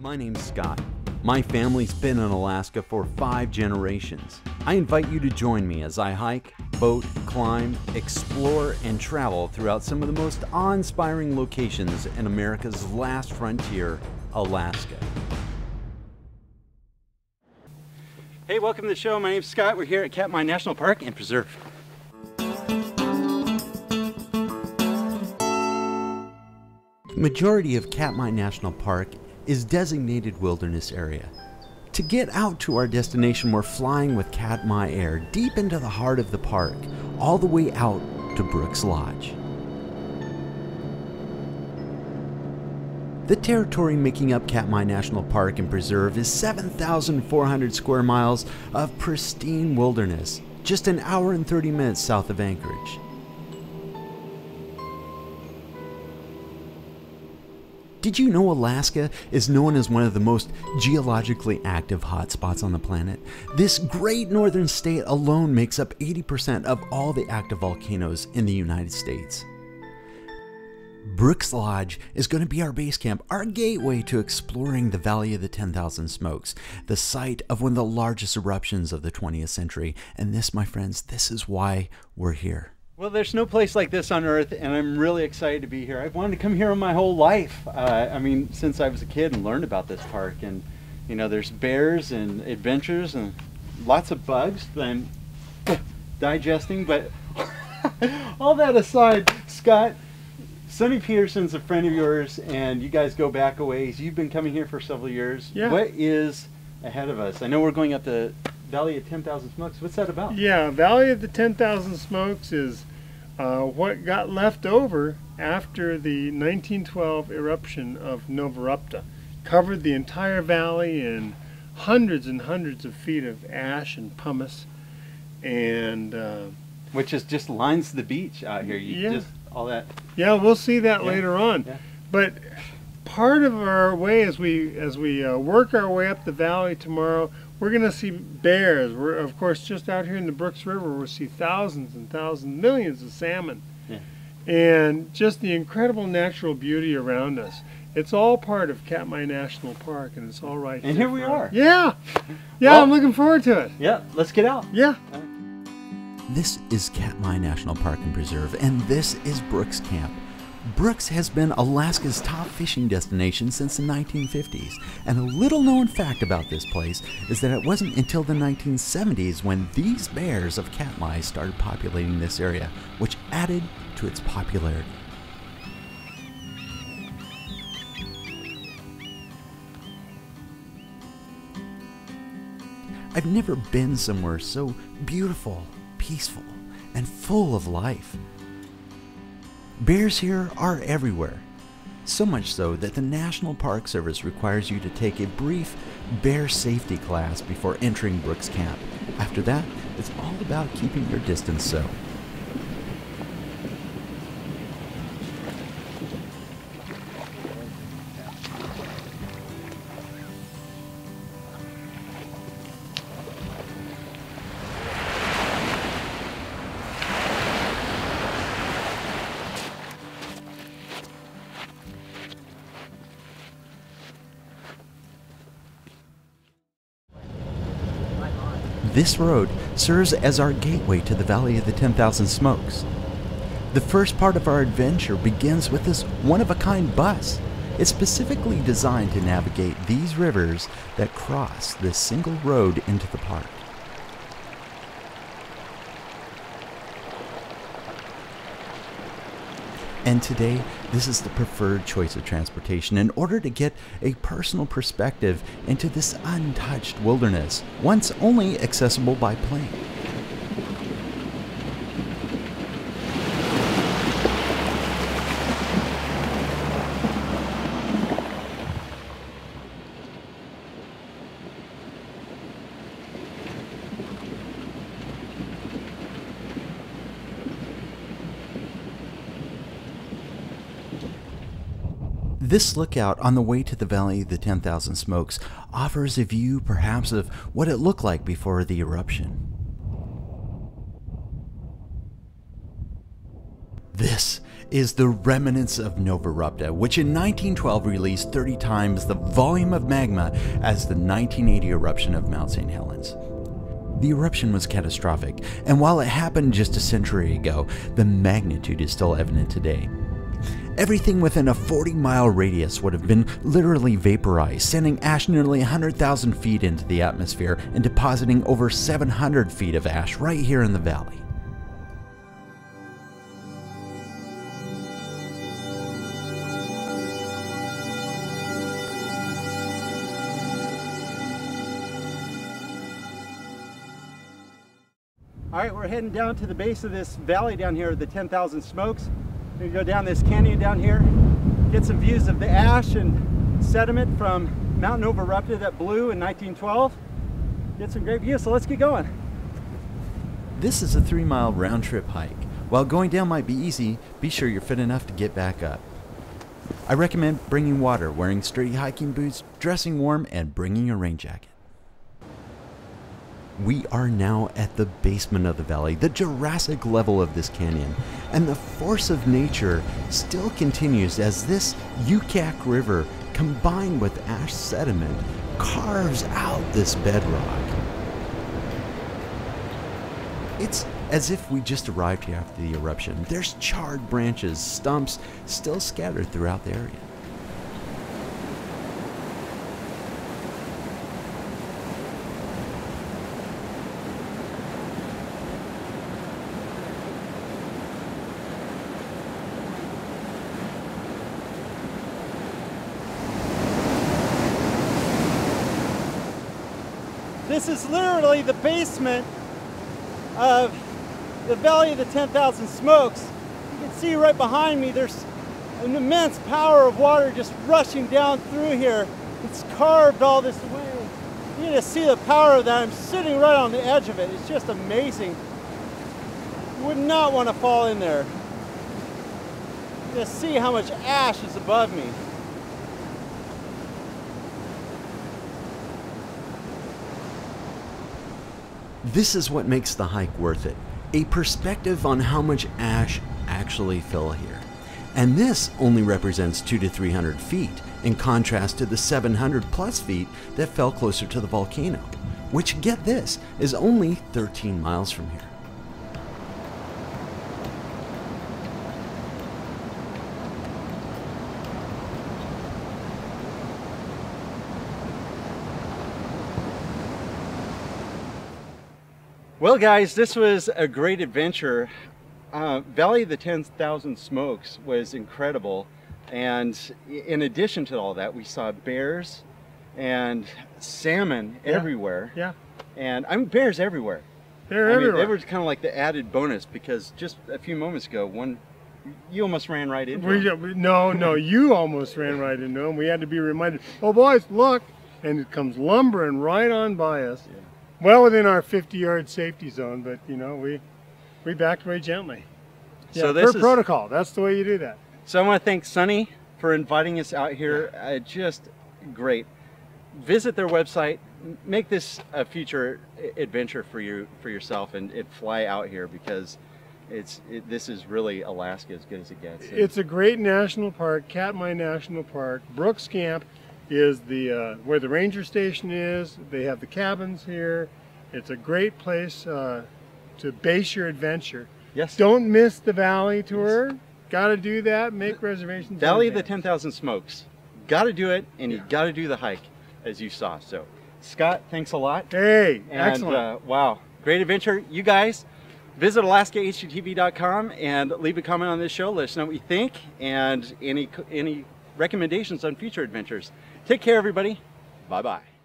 My name's Scott. My family's been in Alaska for 5 generations. I invite you to join me as I hike, boat, climb, explore, and travel throughout some of the most awe-inspiring locations in America's last frontier, Alaska. Hey, welcome to the show. My name's Scott. We're here at Katmai National Park and Preserve. The majority of Katmai National Park is designated wilderness area. To get out to our destination, we're flying with Katmai Air deep into the heart of the park, all the way out to Brooks Lodge. The territory making up Katmai National Park and Preserve is 7,400 square miles of pristine wilderness, just an hour and 30 minutes south of Anchorage. Did you know Alaska is known as one of the most geologically active hotspots on the planet? This great northern state alone makes up 80% of all the active volcanoes in the United States. Brooks Lodge is going to be our base camp, our gateway to exploring the Valley of the 10,000 Smokes, the site of one of the largest eruptions of the 20th century. And this, my friends, this is why we're here. Well, there's no place like this on Earth, and I'm really excited to be here. I've wanted to come here my whole life. I mean, since I was a kid and learned about this park. And, you know, there's bears and adventures and lots of bugs that I'm digesting. But all that aside, Scott, Sonny Peterson's a friend of yours, and you guys go back a ways. You've been coming here for several years. Yeah. What is ahead of us? I know we're going up the Valley of 10,000 Smokes. What's that about? Yeah, Valley of the 10,000 Smokes is what got left over after the 1912 eruption of Novarupta. Covered the entire valley in hundreds and hundreds of feet of ash and pumice, and which is just lines the beach out here. Yeah. Just all that. Yeah, we'll see that later on. Yeah. But part of our way as we work our way up the valley tomorrow, we're going to see bears. We're, of course, just out here in the Brooks River, we'll see thousands and thousands, millions of salmon. Yeah. And just the incredible natural beauty around us. It's all part of Katmai National Park, and it's all right. And here we are. Yeah. Yeah, well, I'm looking forward to it. Yeah, let's get out. Yeah. This is Katmai National Park and Preserve, and this is Brooks Camp. Brooks has been Alaska's top fishing destination since the 1950s, and a little known fact about this place is that it wasn't until the 1970s when these bears of Katmai started populating this area, which added to its popularity. I've never been somewhere so beautiful, peaceful, and full of life. Bears here are everywhere, so much so that the National Park Service requires you to take a brief bear safety class before entering Brooks Camp. After that, it's all about keeping your distance so. This road serves as our gateway to the Valley of the 10,000 Smokes. The first part of our adventure begins with this one-of-a-kind bus. It's specifically designed to navigate these rivers that cross this single road into the park. And today, this is the preferred choice of transportation in order to get a personal perspective into this untouched wilderness, once only accessible by plane. This lookout on the way to the Valley of the 10,000 Smokes offers a view perhaps of what it looked like before the eruption. This is the Remnants of Novarupta, which in 1912 released 30 times the volume of magma as the 1980 eruption of Mount St. Helens. The eruption was catastrophic, and while it happened just a century ago, the magnitude is still evident today. Everything within a 40-mile radius would have been literally vaporized, sending ash nearly 100,000 feet into the atmosphere and depositing over 700 feet of ash right here in the valley. All right, we're heading down to the base of this valley down here, the 10,000 Smokes. We're gonna go down this canyon down here, get some views of the ash and sediment from Mount Novarupta that blew in 1912. Get some great views, so let's get going. This is a 3-mile round-trip hike. While going down might be easy, be sure you're fit enough to get back up. I recommend bringing water, wearing sturdy hiking boots, dressing warm, and bringing a rain jacket. We are now at the basement of the valley, the Jurassic level of this canyon, and the force of nature still continues as this Ucac River, combined with ash sediment, carves out this bedrock. It's as if we just arrived here after the eruption. There's charred branches, stumps still scattered throughout the area. This is literally the basement of the Valley of the 10,000 Smokes. You can see right behind me there's an immense power of water just rushing down through here. It's carved all this away. You can just see the power of that. I'm sitting right on the edge of it. It's just amazing. You would not want to fall in there. Just see how much ash is above me. This is what makes the hike worth it, a perspective on how much ash actually fell here. And this only represents 200 to 300 feet, in contrast to the 700 plus feet that fell closer to the volcano, which, get this, is only 13 miles from here. Well guys, this was a great adventure. Valley of the 10,000 Smokes was incredible, and in addition to all that, we saw bears and salmon everywhere. Yeah. And I mean, bears everywhere. They're everywhere. They were kind of like the added bonus, because just a few moments ago, you almost ran right into them. No, you almost ran right into them. We had to be reminded, oh boys, look, and it comes lumbering right on by us. Yeah. Well within our 50-yard safety zone, but you know, we backed very gently. Yeah, so this is protocol. That's the way you do that. So I want to thank Sonny for inviting us out here. Just great. Visit their website. Make this a future adventure for yourself, and fly out here, because this is really Alaska as good as it gets. It's a great national park, Katmai National Park. Brooks Camp is the where the ranger station is. They have the cabins here. It's a great place to base your adventure. Yes. Don't miss the valley tour. Yes. Got to do that. Make reservations. Valley of the 10,000 Smokes. Got to do it, and you got to do the hike, as you saw. So, Scott, thanks a lot. Hey, and, excellent. Wow, great adventure. You guys, visit AlaskaHGTV.com and leave a comment on this show. Let us know what you think, and any recommendations on future adventures. Take care, everybody. Bye-bye.